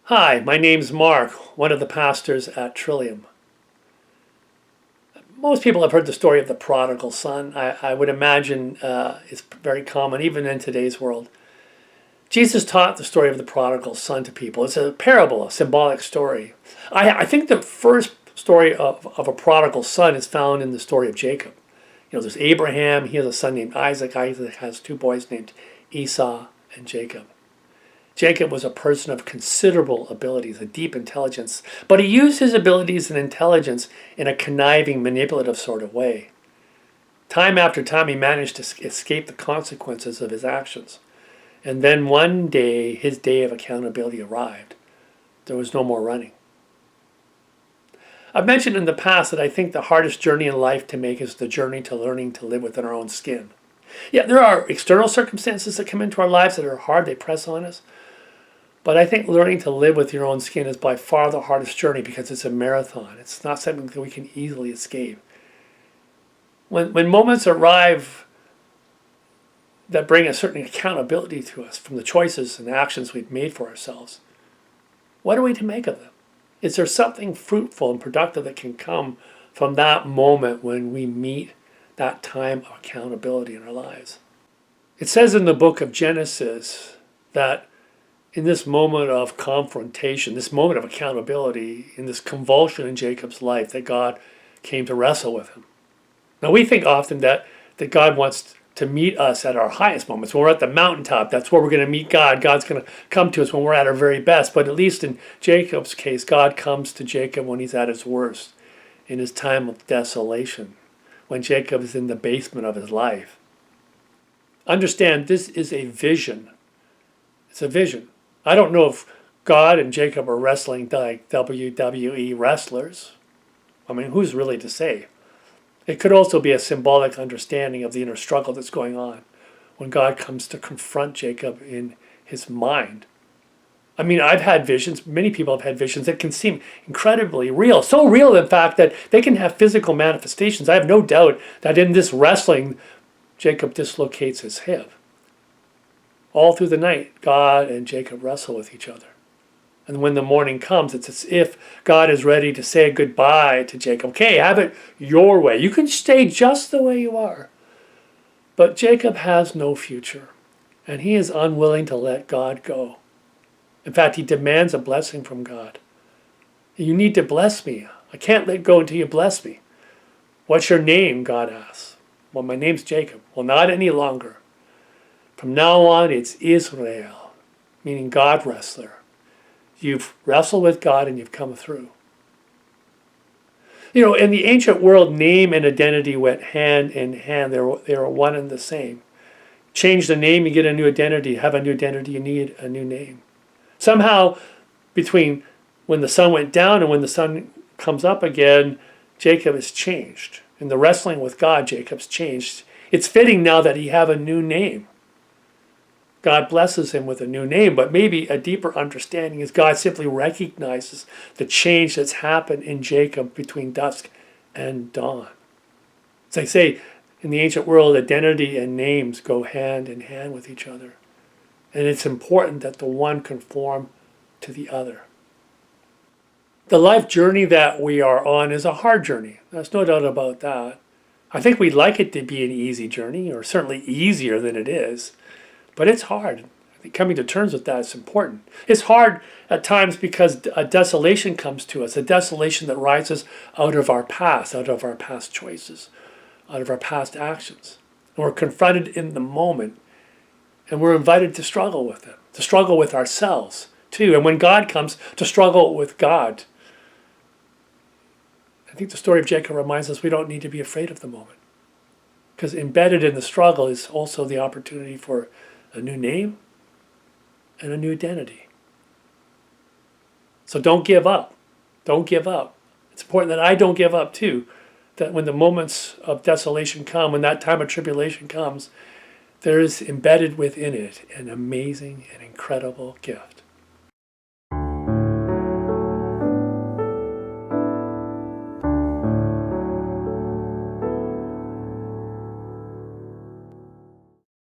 Hi, my name's Mark, one of the pastors at Trillium. Most people have heard the story of the prodigal son. I would imagine it's very common even in today's world. Jesus taught the story of the prodigal son to people. It's a parable, a symbolic story. I think the first story of a prodigal son is found in the story of Jacob. There's Abraham. He has a son named Isaac. Isaac has two boys named Esau and Jacob. Jacob was a person of considerable abilities, a deep intelligence, but he used his abilities and intelligence in a conniving, manipulative sort of way. Time after time, he managed to escape the consequences of his actions. And then one day, his day of accountability arrived. There was no more running. I've mentioned in the past that I think the hardest journey in life to make is the journey to learning to live within our own skin. Yeah, there are external circumstances that come into our lives that are hard, they press on us. But I think learning to live with your own skin is by far the hardest journey because it's a marathon. It's not something that we can easily escape. When moments arrive that bring a certain accountability to us from the choices and actions we've made for ourselves, what are we to make of them? Is there something fruitful and productive that can come from that moment when we meet that time of accountability in our lives? It says in the book of Genesis that in this moment of confrontation, this moment of accountability, in this convulsion in Jacob's life, that God came to wrestle with him. Now, we think often that God wants to meet us at our highest moments. When we're at the mountaintop, that's where we're going to meet God. God's going to come to us when we're at our very best. But at least in Jacob's case, God comes to Jacob when he's at his worst, in his time of desolation, when Jacob is in the basement of his life. Understand, this is a vision. It's a vision. I don't know if God and Jacob are wrestling like WWE wrestlers. I mean, who's really to say? It could also be a symbolic understanding of the inner struggle that's going on when God comes to confront Jacob in his mind. I mean, I've had visions, many people have had visions that can seem incredibly real. So real, in fact, that they can have physical manifestations. I have no doubt that in this wrestling, Jacob dislocates his hip. All through the night, God and Jacob wrestle with each other. And when the morning comes, it's as if God is ready to say goodbye to Jacob. Okay, have it your way. You can stay just the way you are. But Jacob has no future, and he is unwilling to let God go. In fact, he demands a blessing from God. You need to bless me. I can't let go until you bless me. What's your name? God asks. Well, my name's Jacob. Well, not any longer. From now on, it's Israel, meaning God wrestler. You've wrestled with God and you've come through. In the ancient world, name and identity went hand in hand. They were one and the same. Change the name, you get a new identity. Have a new identity, you need a new name. Somehow, between when the sun went down and when the sun comes up again, Jacob has changed. In the wrestling with God, Jacob's changed. It's fitting now that he have a new name. God blesses him with a new name, but maybe a deeper understanding is God simply recognizes the change that's happened in Jacob between dusk and dawn. As I say, in the ancient world, identity and names go hand in hand with each other. And it's important that the one conform to the other. The life journey that we are on is a hard journey. There's no doubt about that. I think we'd like it to be an easy journey, or certainly easier than it is. But it's hard. I think coming to terms with that is important. It's hard at times because a desolation comes to us, a desolation that rises out of our past choices, out of our past actions. And we're confronted in the moment, and we're invited to struggle with it, to struggle with ourselves too. And when God comes, to struggle with God. I think the story of Jacob reminds us we don't need to be afraid of the moment, because embedded in the struggle is also the opportunity for a new name and a new identity. So don't give up. Don't give up. It's important that I don't give up too, that when the moments of desolation come, when that time of tribulation comes, there is embedded within it an amazing and incredible gift.